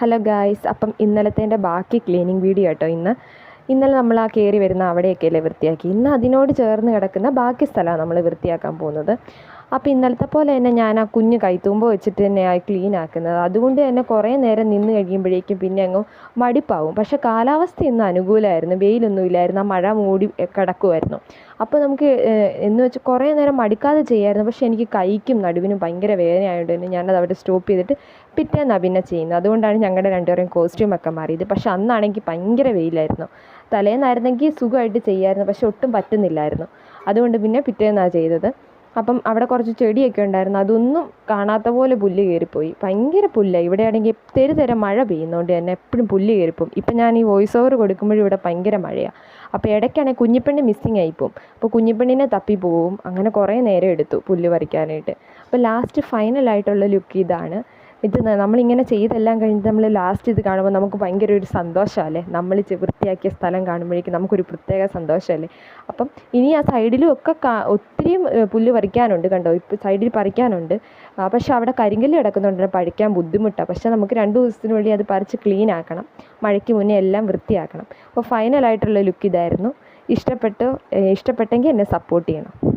Hello guys, അപ്പം ഇന്നലത്തെ ബാക്കി ക്ലീനിങ് വീഡിയോ കേട്ടോ. ഇന്നലെ നമ്മൾ ആ കയറി വരുന്ന അവിടെയൊക്കെയല്ലേ വൃത്തിയാക്കി. ഇന്ന് അതിനോട് ചേർന്ന് കിടക്കുന്ന ബാക്കി സ്ഥലമാണ് നമ്മൾ വൃത്തിയാക്കാൻ പോകുന്നത്. അപ്പോൾ ഇന്നലത്തെ പോലെ തന്നെ ഞാൻ ആ കുഞ്ഞ് കൈത്തൂമ്പ് വെച്ചിട്ട് തന്നെ ക്ലീൻ ആക്കുന്നത്. അതുകൊണ്ട് തന്നെ കുറേ നേരം നിന്ന് കഴിയുമ്പോഴേക്കും പിന്നെ അങ്ങ് മടിപ്പാവും. പക്ഷേ കാലാവസ്ഥ ഇന്ന് അനുകൂലമായിരുന്നു, വെയിലൊന്നും ഇല്ലായിരുന്നു, ആ മഴ മൂടി കിടക്കുമായിരുന്നു. അപ്പോൾ നമുക്ക് എന്ന് വെച്ച് കുറേ നേരം മടിക്കാതെ ചെയ്യാമായിരുന്നു. പക്ഷേ എനിക്ക് കൈക്കും നടുവിനും ഭയങ്കര വേദന ആയതുകൊണ്ട് തന്നെ ഞാനത് അവിടെ സ്റ്റോപ്പ് ചെയ്തിട്ട് പിറ്റേന്നാണ് പിന്നെ ചെയ്യുന്നത്. അതുകൊണ്ടാണ് ഞങ്ങളുടെ രണ്ടുപേരെയും കോസ്റ്റ്യൂമൊക്കെ മാറിയത്. പക്ഷേ അന്നാണെങ്കിൽ ഭയങ്കര വെയിലായിരുന്നു. തലേന്നായിരുന്നെങ്കിൽ സുഖമായിട്ട് ചെയ്യാമായിരുന്നു, പക്ഷെ ഒട്ടും പറ്റുന്നില്ലായിരുന്നു. അതുകൊണ്ട് പിന്നെ പിറ്റേന്നാണ് ചെയ്തത്. അപ്പം അവിടെ കുറച്ച് ചെടിയൊക്കെ ഉണ്ടായിരുന്നു, അതൊന്നും കാണാത്ത പോലെ പുല്ല് കയറിപ്പോയി. ഭയങ്കര പുല്ലാണ് ഇവിടെയാണെങ്കിൽ. തെരുതരം മഴ പെയ്യുന്നതുകൊണ്ട് തന്നെ എപ്പോഴും പുല്ല് കയറിപ്പോവും. ഇപ്പം ഞാൻ ഈ വോയിസ് ഓവർ കൊടുക്കുമ്പോഴും ഇവിടെ ഭയങ്കര മഴയാണ്. അപ്പോൾ ഇടയ്ക്കാണെങ്കിൽ കുഞ്ഞിപ്പെണ്ണ് മിസ്സിങ് ആയിപ്പോവും. അപ്പോൾ കുഞ്ഞിപ്പെണ്ണിനെ തപ്പി പോവും. അങ്ങനെ കുറേ നേരം എടുത്തു പുല്ല് പറിക്കാനായിട്ട്. അപ്പോൾ ലാസ്റ്റ് ഫൈനലായിട്ടുള്ള ലുക്ക് ഇതാണ്. ഇത് നമ്മളിങ്ങനെ ചെയ്തെല്ലാം കഴിഞ്ഞിട്ട് നമ്മൾ ലാസ്റ്റ് ഇത് കാണുമ്പോൾ നമുക്ക് ഭയങ്കര ഒരു സന്തോഷമല്ലേ. നമ്മൾ വൃത്തിയാക്കിയ സ്ഥലം കാണുമ്പോഴേക്കും നമുക്കൊരു പ്രത്യേക സന്തോഷമല്ലേ. അപ്പം ഇനി ആ സൈഡിലും ഒക്കെ ഒത്തിരിയും പുല്ല് പറിക്കാനുണ്ട് കണ്ടോ. ഇപ്പോൾ സൈഡിൽ പറിക്കാനുണ്ട്, പക്ഷേ അവിടെ കരിങ്കല്ല് കിടക്കുന്നുണ്ട്, പറിക്കാൻ ബുദ്ധിമുട്ടാണ്. പക്ഷേ നമുക്ക് 2 ദിവസത്തിനുള്ളിൽ അത് പറിച്ച് ക്ലീൻ ആക്കണം. മഴയ്ക്ക് മുന്നേ എല്ലാം വൃത്തിയാക്കണം. അപ്പോൾ ഫൈനലായിട്ടുള്ള ലുക്ക് ഇതായിരുന്നു. ഇഷ്ടപ്പെട്ടെങ്കിൽ എന്നെ സപ്പോർട്ട് ചെയ്യണം.